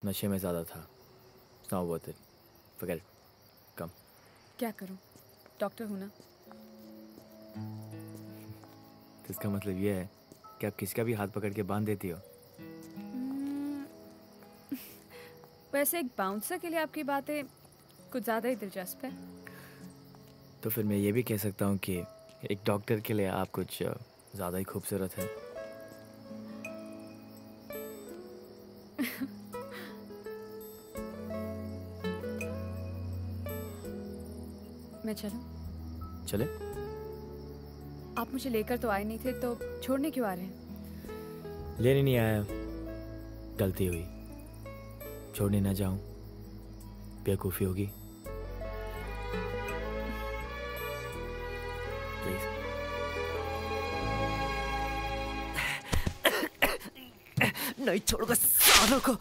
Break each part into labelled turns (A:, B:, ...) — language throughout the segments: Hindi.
A: नशे में ज़्यादा था। It's not worth it. Forget it. Come.
B: क्या करूं? डॉक्टर हूं ना।
A: तो इसका मतलब ये है कि आप किसी का भी हाथ पकड़ के बांध देती हो।
B: वैसे एक बाउंसर के लिए आपकी बातें कुछ ज़्यादा ही दिलचस्प है।
A: तो फिर मैं ये भी कह सकता हूँ कि एक डॉक्टर के लिए आप कुछ ज़्यादा ही खूबसूरत है।
B: मैं चलूं?
A: चले?
B: आप मुझे लेकर तो आए नहीं थे, तो छोड़ने क्यों आ रहे हैं?
A: लेने नहीं आया, गलती हुई। छोड़ने ना जाऊं, बेवकूफ़ी होगी। प्लीज।
C: नहीं छोड़ूंगा सालों को।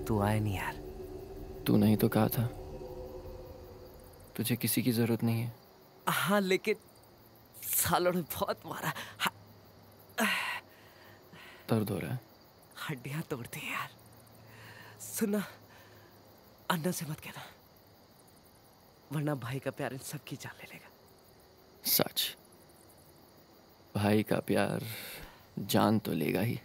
C: तू आए नहीं यार।
A: तू नहीं तो कहा था तुझे किसी की जरूरत नहीं है।
C: हाँ लेकिन सालों ने बहुत मारा।
A: दर्द हो रहा है।
C: हड्डियां तोड़ती है यार। सुना, अन्ना से मत कहना, वरना भाई का प्यार इन सबकी जान ले लेगा।
A: सच, भाई का प्यार जान तो लेगा ही।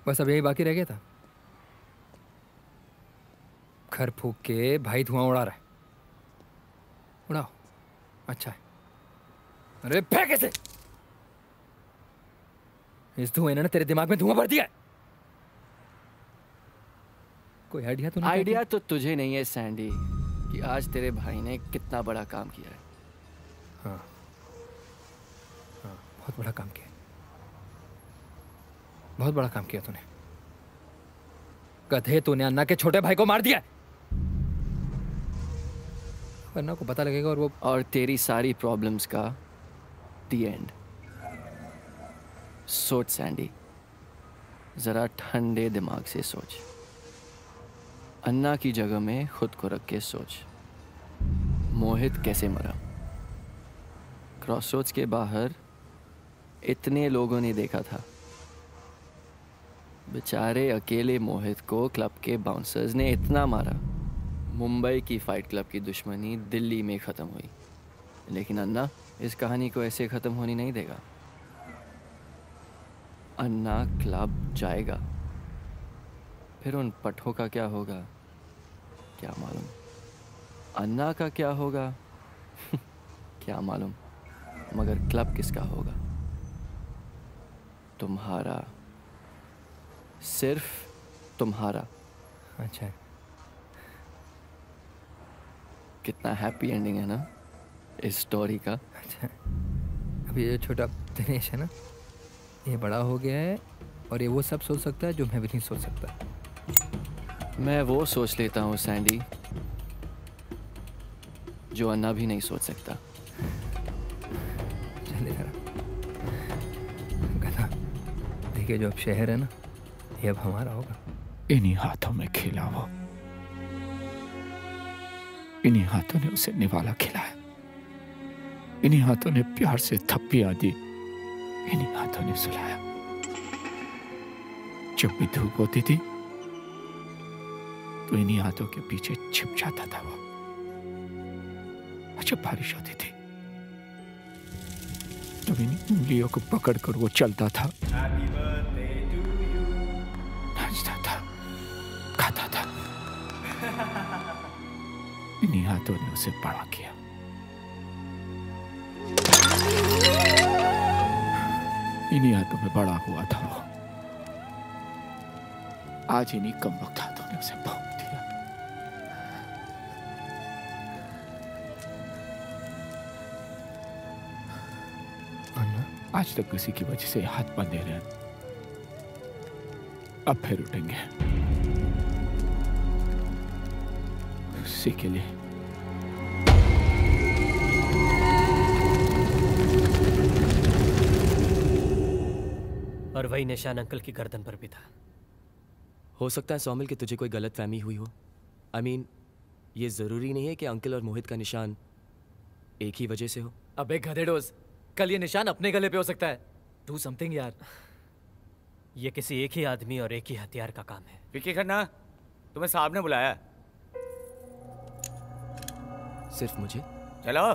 D: बस अब यही बाकी रह गया था। घर फूक के भाई धुआं उड़ा रहा है। उड़ाओ, अच्छा है। अरे फेंक इसे। इस धुएं ने तेरे दिमाग में धुआं भर दिया है। कोई आइडिया तो नहीं?
A: आइडिया तो तुझे नहीं है सैंडी कि आज तेरे भाई ने कितना बड़ा काम किया है।
D: हाँ, हाँ, बहुत बड़ा काम किया, बहुत बड़ा काम किया तूने। गधे, तूने अन्ना के छोटे भाई को मार दिया। अन्ना को पता लगेगा और
A: तेरी सारी प्रॉब्लम्स का द एंड। सोच सैंडी, जरा ठंडे दिमाग से सोच। अन्ना की जगह में खुद को रख के सोच, मोहित कैसे मरा। क्रॉसरोड्स के बाहर इतने लोगों ने देखा था। बेचारे अकेले मोहित को क्लब के बाउंसर्स ने इतना मारा। मुंबई की फाइट क्लब की दुश्मनी दिल्ली में ख़त्म हुई, लेकिन अन्ना इस कहानी को ऐसे ख़त्म होने नहीं देगा। अन्ना क्लब जाएगा, फिर उन पठों का क्या होगा क्या मालूम। अन्ना का क्या होगा क्या मालूम, मगर क्लब किसका होगा? तुम्हारा, सिर्फ तुम्हारा।
D: अच्छा है।
A: कितना हैप्पी एंडिंग है ना इस स्टोरी का।
D: अच्छा, अभी ये छोटा दिनेश है ना, ये बड़ा हो गया है और ये वो सब सोच सकता है जो मैं भी नहीं सोच सकता।
A: मैं वो सोच लेता हूँ सैंडी जो अन्ना भी नहीं सोच सकता।
D: चल इधर गधा, देखिए जो अब शहर है ना, ये अब हमारा होगा।
E: इन्हीं हाथों में खेला वो, इन्हीं हाथों ने उसे निवाला खिलाया, इन्हीं हाथों ने प्यार से थप्पियां दी, इन्हीं हाथों ने सुलाया। जब भी धूप होती थी तो इन्हीं हाथों के पीछे छिप जाता था वो। और जब बारिश होती थी जब इन उंगलियों को पकड़कर वो चलता था, नाचता था, खाता था, इन्हीं हाथों ने उसे बड़ा किया। इन्हीं हाथों में बड़ा हुआ था वो। आज इन्हीं कमबख्त हाथों ने उसे भोंक दिया। आज तक किसी की वजह से हाथ बंधे रहे, अब फिर उठेंगे उसी के लिए।
F: और वही निशान अंकल की गर्दन पर भी था।
G: हो सकता है सौमिल कि तुझे कोई गलत फहमी हुई हो। I mean, ये जरूरी नहीं है कि अंकल और मोहित का निशान एक ही वजह से हो।
H: अबे गधेड़ोस, कल ये निशान अपने गले पे हो सकता है। डू समथिंग यार।
F: ये किसी एक ही आदमी और एक ही हथियार का काम है।
I: विकी खन्ना, तुम्हें साहब ने बुलाया।
G: सिर्फ मुझे?
I: चलो।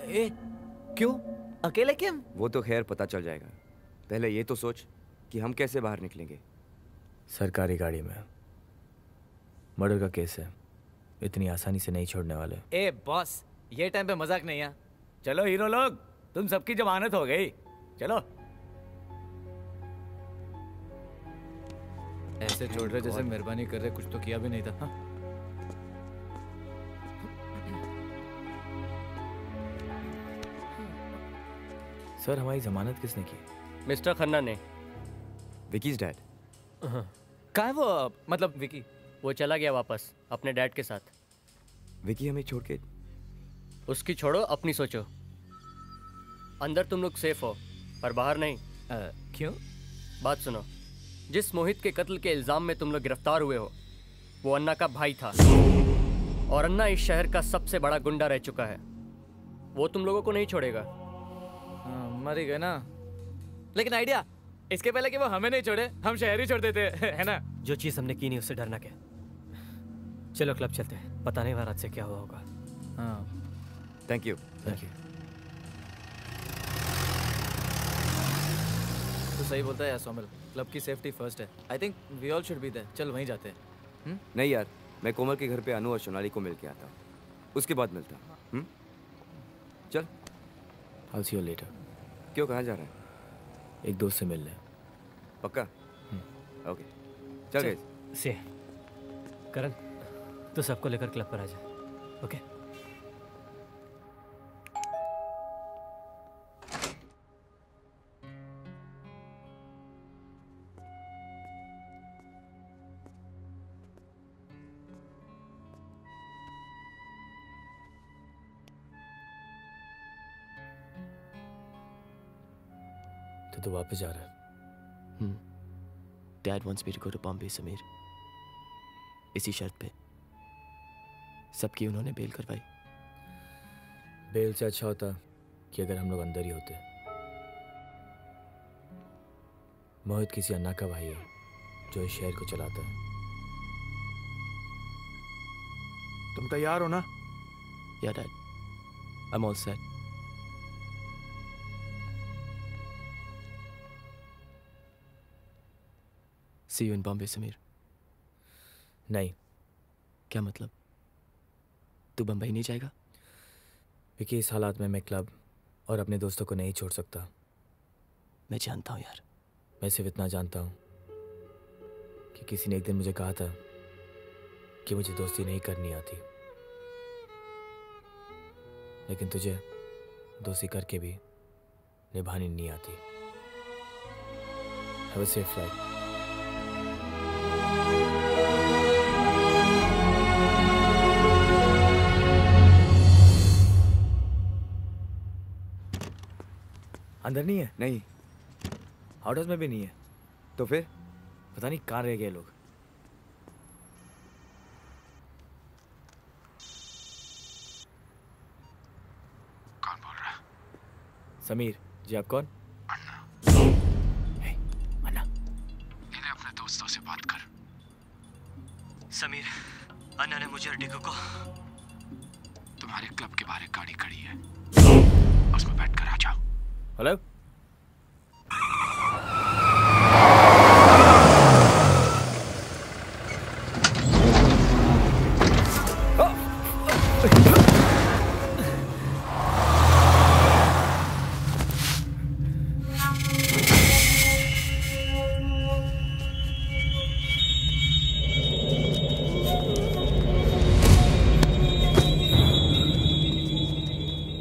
H: ए, क्यों? अकेले क्यों?
J: वो तो खैर पता चल जाएगा। पहले ये तो सोच कि हम कैसे बाहर निकलेंगे।
K: सरकारी गाड़ी में मर्डर का केस है, इतनी आसानी से नहीं छोड़ने वाले।
H: ए बॉस, ये टाइम पे मजाक नहीं है।
I: चलो हीरो लोग, तुम सबकी जमानत हो गई। चलो।
H: ऐसे छोड़ रहे जैसे मेहरबानी कर रहे, कुछ तो किया भी नहीं था। हाँ?
K: सर, हमारी जमानत किसने की?
F: मिस्टर खन्ना ने।
J: Wikis dad.
H: कहाँ है वो? मतलब विकी?
F: वो चला गया वापस अपने डैड के साथ।
J: विकी हमें छोड़ के?
F: उसकी छोड़ो, अपनी सोचो। अंदर तुम लोग सेफ हो पर बाहर नहीं।
H: क्यों?
F: बात सुनो। जिस मोहित के कत्ल के इल्जाम में तुम लोग गिरफ्तार हुए हो, वो अन्ना का भाई था और अन्ना इस शहर का सबसे बड़ा गुंडा रह चुका है। वो तुम लोगों को नहीं छोड़ेगा।
H: मर ही गए ना। लेकिन आइडिया, इसके पहले कि वो हमें नहीं छोड़े, हम शहर ही छोड़ देते है ना।
F: जो चीज हमने की नहीं उससे डरना क्या। चलो क्लब चलते हैं, पता नहीं महाराज से क्या हुआ होगा।
H: हाँ,
J: थैंक यू।
K: Thank you.
H: तो सही बोलता है यार सौमिल, क्लब की सेफ्टी फर्स्ट है। I think we all should be there. चल वहीं जाते हैं।
J: नहीं यार, मैं कोमल के घर पे अनु और सोनाली को मिल के आता हूँ, उसके बाद मिलता हूँ। चल।
K: I'll see you later।
J: क्यों, कहाँ जा रहा है?
K: एक दोस्त से मिलने।
J: पक्का? ओके, चल गए।
F: से करण, तो सबको लेकर क्लब पर आ जा। ओके?
K: तो वापस जा रहा है?
G: Dad wants me to go to Bombay, Sameer. इसी शर्त पे। सबकी उन्होंने बेल करवाई।
K: बेल से अच्छा होता कि अगर हम लोग अंदर ही होते। मोहित किसी अन्ना का भाई है जो इस शहर को चलाता है।
E: तुम तैयार हो ना?
G: Yeah, Dad. I'm all set. See you in Bombay, Sameer.
K: नहीं।
G: क्या मतलब? तू बम्बई नहीं जाएगा?
K: क्योंकि इस हालात में मैं क्लब और अपने दोस्तों को नहीं छोड़ सकता।
G: मैं जानता हूँ यार।
K: मैं सिर्फ इतना जानता हूँ कि किसी ने एक दिन मुझे कहा था कि मुझे दोस्ती नहीं करनी आती, लेकिन तुझे दोस्ती करके भी निभानी नहीं आती। Have a safe flight। अंदर नहीं है?
J: नहीं।
K: आउट हाउस में भी नहीं है?
J: तो फिर?
K: पता नहीं कहाँ रह गए लोग।
E: कौन बोल रहा?
K: समीर जी। आप कौन?
E: अन्ना, इन्हें अपने दोस्तों से बात कर।
F: समीर, अन्ना ने मुझे और डिको को।
E: तुम्हें हमारे क्लब के बाहर एक गाड़ी खड़ी है, उसमें बैठ कर आ जाओ।
K: हेलो।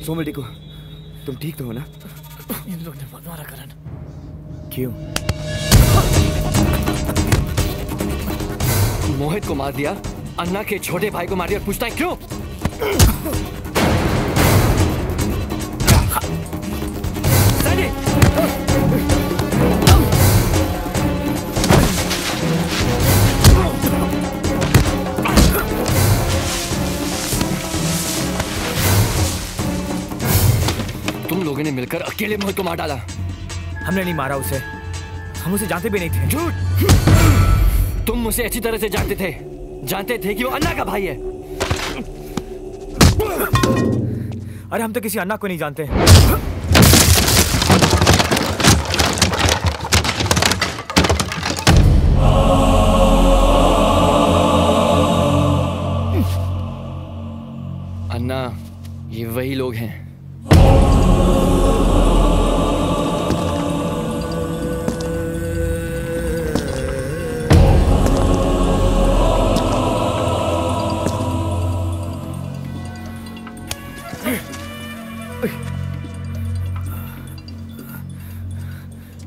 J: सोमल डिको, तुम ठीक तो हो ना?
H: इन लोगों ने बहुत मारा करण।
J: क्यों?
A: मोहित को मार दिया, अन्ना के छोटे भाई को मार दिया और पूछता है क्यों? तुम लोगों ने मिलकर अकेले मोहित को मार डाला।
K: हमने नहीं मारा उसे, हम उसे जानते भी नहीं थे।
A: झूठ! तुम मुझे अच्छी तरह से जानते थे कि वो अन्ना का भाई है।
K: अरे हम तो किसी अन्ना को नहीं जानते।
A: अन्ना, ये वही लोग हैं।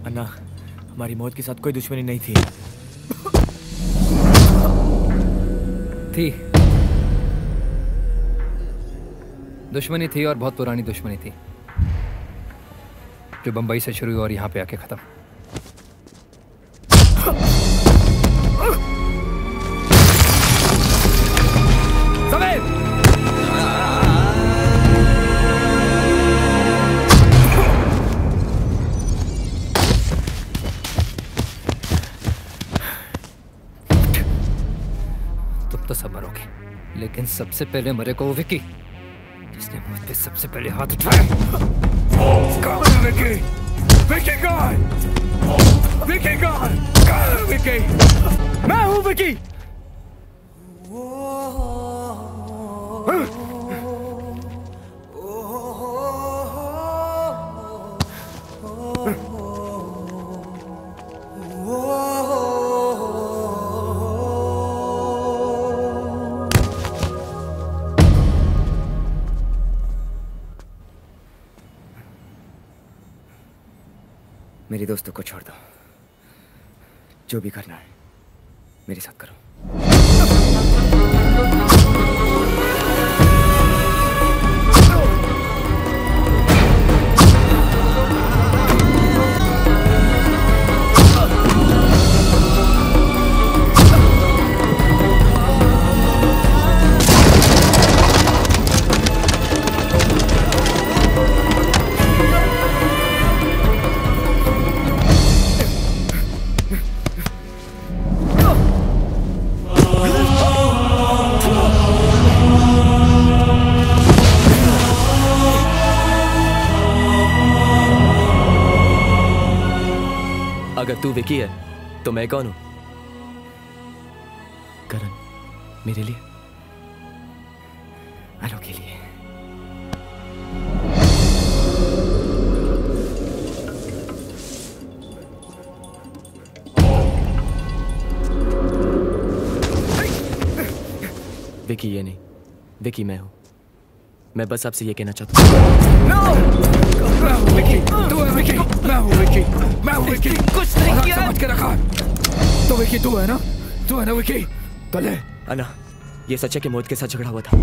K: अन्ना, हमारी मौत के साथ कोई दुश्मनी नहीं थी।
D: थी दुश्मनी थी, और बहुत पुरानी दुश्मनी थी, जो बंबई से शुरू हुई और यहाँ पे आके खत्म। तुम तो सब मरोगे, लेकिन सबसे पहले मरेगा वो विकी, जिसने मुझ पे सबसे पहले हाथ उठाया।
E: कौन है विकी? विकी कौन? विकी कौन? कौन है विकी? मैं हूँ विकी।
J: मेरे दोस्तों को छोड़ दो, जो भी करना है मेरे साथ करो।
G: अगर तू विकी है तो मैं कौन हूं? करण, मेरे लिए,
J: अनु के लिए।
G: विकी ये नहीं, विकी मैं हूं। मैं बस आपसे ये कहना चाहता हूं।
E: मैं हूँ विकी, तू है विकी, मैं हूँ विकी, मैं हूँ विकी।
C: कुछ नहीं किया।
E: समझ के रखा। तो विकी तू है ना? तू है ना विकी? कल है।
G: अन्ना, ये सच है कि मोहित के साथ झगड़ा हुआ था,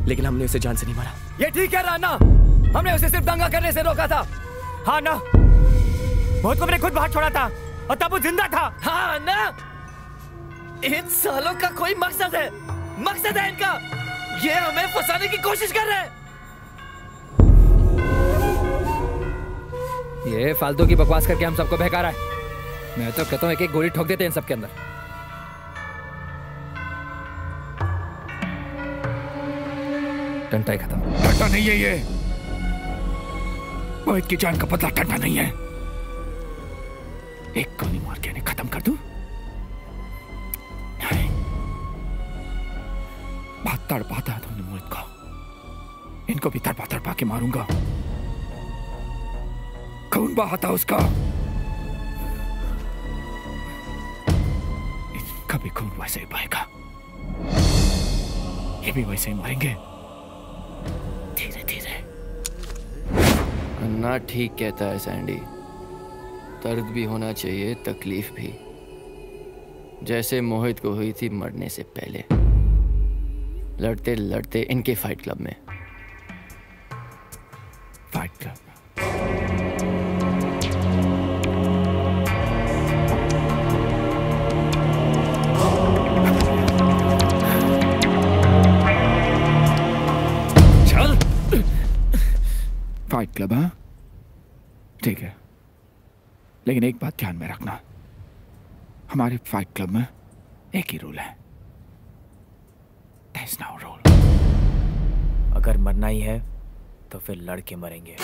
G: लेकिन हमने उसे जान से नहीं मारा।
K: ये ठीक है राना, हमने उसे सिर्फ दंगा करने से रोका था। हाँ ना, मोहित को मैंने खुद बाहर छोड़ा था और तब वो जिंदा था।
C: हाँ ना, इन सालों का कोई मकसद है, मकसद है इनका। ये हमें फंसाने की कोशिश कर रहे हैं।
D: ये फालतू की बकवास करके हम सबको बहका रहा है। मैं तो कहता हूँ एक एक गोली ठोक देते हैं इन सबके अंदर। टंटा ही खत्म।
E: टंटा नहीं है ये। मोहित की जान का बदला टंटा नहीं है। एक गोली मार के इन्हें खत्म कर दूं? नहीं। बहुत तड़पाता है तुमने मोहित को, इनको भी तड़पा तड़पा के मारूंगा। खून बहाता उसका, इनका भी खून वैसे ही बहेगा। ये भी वैसे ही मरेंगे धीरे धीरे।
A: अन्ना ठीक कहता है सैंडी, दर्द भी होना चाहिए, तकलीफ भी, जैसे मोहित को हुई थी मरने से पहले, लड़ते लड़ते इनके फाइट क्लब में।
E: फाइट क्लब
H: चल।
E: फाइट क्लब, हाँ ठीक है, लेकिन एक बात ध्यान में रखना, हमारे फाइट क्लब में एक ही रूल है, There is no rule।
K: अगर मरना ही है तो फिर लड़ के मरेंगे।